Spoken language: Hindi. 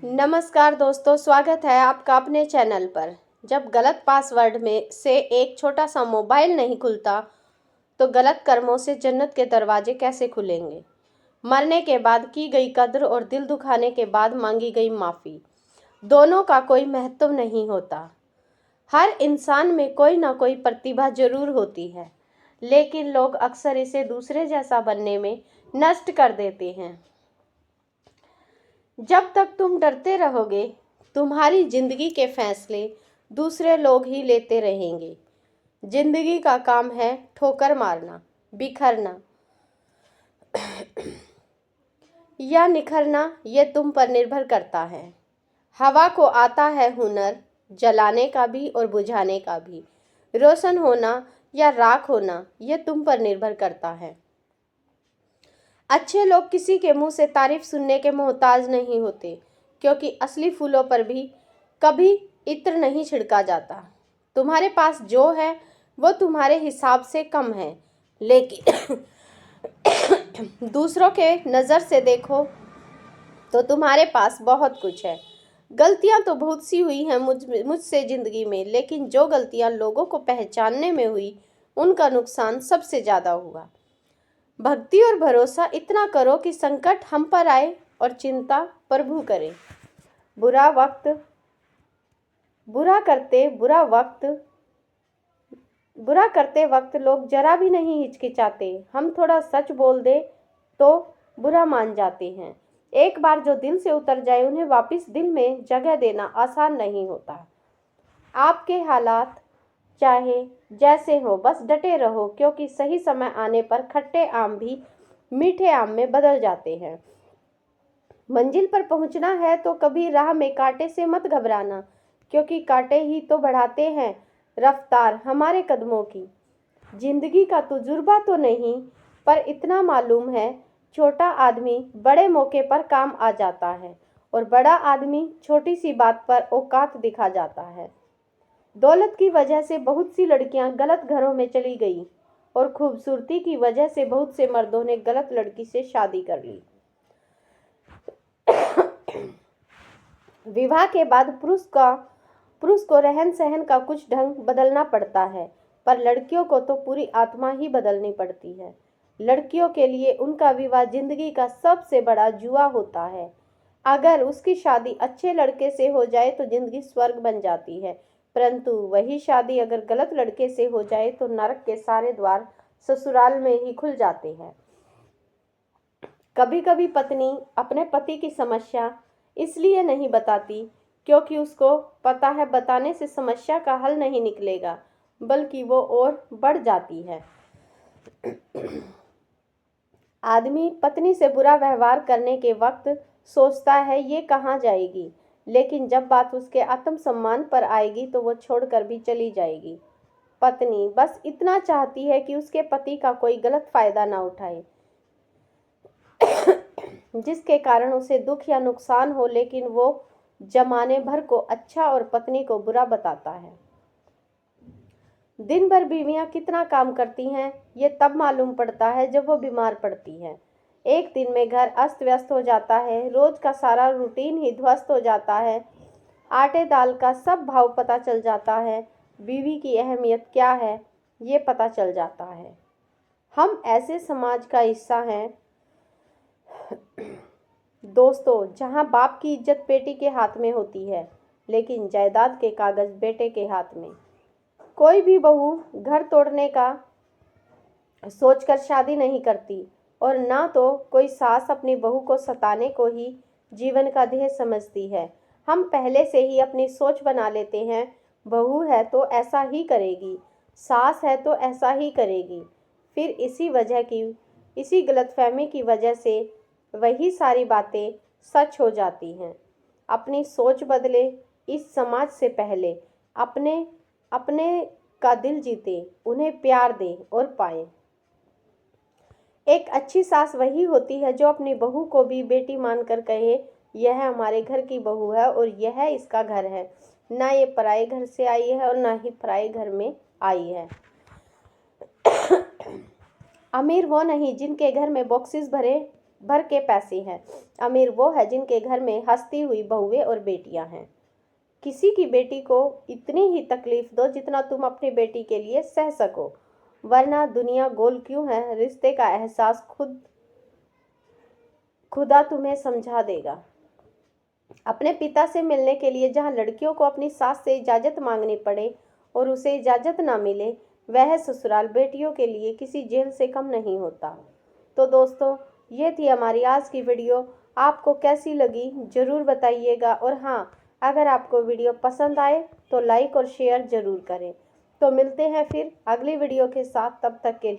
नमस्कार दोस्तों, स्वागत है आपका अपने चैनल पर। जब गलत पासवर्ड में से एक छोटा सा मोबाइल नहीं खुलता तो गलत कर्मों से जन्नत के दरवाजे कैसे खुलेंगे। मरने के बाद की गई कद्र और दिल दुखाने के बाद मांगी गई माफ़ी, दोनों का कोई महत्व नहीं होता। हर इंसान में कोई ना कोई प्रतिभा जरूर होती है, लेकिन लोग अक्सर इसे दूसरे जैसा बनने में नष्ट कर देते हैं। जब तक तुम डरते रहोगे, तुम्हारी जिंदगी के फैसले दूसरे लोग ही लेते रहेंगे। जिंदगी का काम है ठोकर मारना, बिखरना या निखरना, ये तुम पर निर्भर करता है। हवा को आता है हुनर, जलाने का भी और बुझाने का भी। रोशन होना या राख होना, ये तुम पर निर्भर करता है। अच्छे लोग किसी के मुंह से तारीफ सुनने के मोहताज नहीं होते, क्योंकि असली फूलों पर भी कभी इत्र नहीं छिड़का जाता। तुम्हारे पास जो है वो तुम्हारे हिसाब से कम है, लेकिन दूसरों के नज़र से देखो तो तुम्हारे पास बहुत कुछ है। गलतियां तो बहुत सी हुई हैं मुझसे ज़िंदगी में, लेकिन जो गलतियां लोगों को पहचानने में हुई उनका नुकसान सबसे ज़्यादा हुआ। भक्ति और भरोसा इतना करो कि संकट हम पर आए और चिंता प्रभु करे। बुरा करते वक्त लोग जरा भी नहीं हिचकिचाते। हम थोड़ा सच बोल दे तो बुरा मान जाते हैं। एक बार जो दिल से उतर जाए उन्हें वापस दिल में जगह देना आसान नहीं होता। आपके हालात चाहे जैसे हो, बस डटे रहो, क्योंकि सही समय आने पर खट्टे आम भी मीठे आम में बदल जाते हैं। मंजिल पर पहुंचना है तो कभी राह में कांटे से मत घबराना, क्योंकि कांटे ही तो बढ़ाते हैं रफ्तार हमारे कदमों की। जिंदगी का तजुर्बा तो नहीं, पर इतना मालूम है, छोटा आदमी बड़े मौके पर काम आ जाता है और बड़ा आदमी छोटी सी बात पर औकात दिखा जाता है। दौलत की वजह से बहुत सी लड़कियां गलत घरों में चली गई और खूबसूरती की वजह से बहुत से मर्दों ने गलत लड़की से शादी कर ली। विवाह के बाद पुरुष को रहन सहन का कुछ ढंग बदलना पड़ता है, पर लड़कियों को तो पूरी आत्मा ही बदलनी पड़ती है। लड़कियों के लिए उनका विवाह जिंदगी का सबसे बड़ा जुआ होता है। अगर उसकी शादी अच्छे लड़के से हो जाए तो जिंदगी स्वर्ग बन जाती है, परंतु वही शादी अगर गलत लड़के से हो जाए तो नरक के सारे द्वार ससुराल में ही खुल जाते हैं। कभी कभी पत्नी अपने पति की समस्या इसलिए नहीं बताती क्योंकि उसको पता है बताने से समस्या का हल नहीं निकलेगा, बल्कि वो और बढ़ जाती है। आदमी पत्नी से बुरा व्यवहार करने के वक्त सोचता है ये कहाँ जाएगी, लेकिन जब बात उसके आत्मसम्मान पर आएगी तो वो छोड़कर भी चली जाएगी। पत्नी बस इतना चाहती है कि उसके पति का कोई गलत फायदा ना उठाए, जिसके कारण उसे दुख या नुकसान हो, लेकिन वो जमाने भर को अच्छा और पत्नी को बुरा बताता है। दिन भर बीवियां कितना काम करती हैं ये तब मालूम पड़ता है जब वो बीमार पड़ती है। एक दिन में घर अस्त व्यस्त हो जाता है, रोज का सारा रूटीन ही ध्वस्त हो जाता है, आटे दाल का सब भाव पता चल जाता है, बीवी की अहमियत क्या है ये पता चल जाता है। हम ऐसे समाज का हिस्सा हैं दोस्तों, जहां बाप की इज्जत बेटी के हाथ में होती है, लेकिन जायदाद के कागज बेटे के हाथ में। कोई भी बहू घर तोड़ने का सोचकर शादी नहीं करती, और ना तो कोई सास अपनी बहू को सताने को ही जीवन का ध्येय समझती है। हम पहले से ही अपनी सोच बना लेते हैं, बहू है तो ऐसा ही करेगी, सास है तो ऐसा ही करेगी। फिर इसी गलतफहमी की वजह से वही सारी बातें सच हो जाती हैं। अपनी सोच बदले, इस समाज से पहले अपने अपने का दिल जीते, उन्हें प्यार दें और पाएं। एक अच्छी सास वही होती है जो अपनी बहू को भी बेटी मानकर कहे, यह हमारे घर की बहू है और यह इसका घर है, ना ये पराए घर से आई है और ना ही पराए घर में आई है। अमीर वो नहीं जिनके घर में बॉक्सेस भरे भर के पैसे हैं। अमीर वो है जिनके घर में हंसती हुई बहुएं और बेटियां हैं। किसी की बेटी को इतनी ही तकलीफ दो जितना तुम अपनी बेटी के लिए सह सको, वरना दुनिया गोल क्यों है, रिश्ते का एहसास खुदा तुम्हें समझा देगा। अपने पिता से मिलने के लिए जहाँ लड़कियों को अपनी सास से इजाज़त मांगनी पड़े और उसे इजाज़त ना मिले, वह ससुराल बेटियों के लिए किसी जेल से कम नहीं होता। तो दोस्तों, ये थी हमारी आज की वीडियो। आपको कैसी लगी ज़रूर बताइएगा, और हाँ, अगर आपको वीडियो पसंद आए तो लाइक और शेयर ज़रूर करें। तो मिलते हैं फिर अगली वीडियो के साथ, तब तक के लिए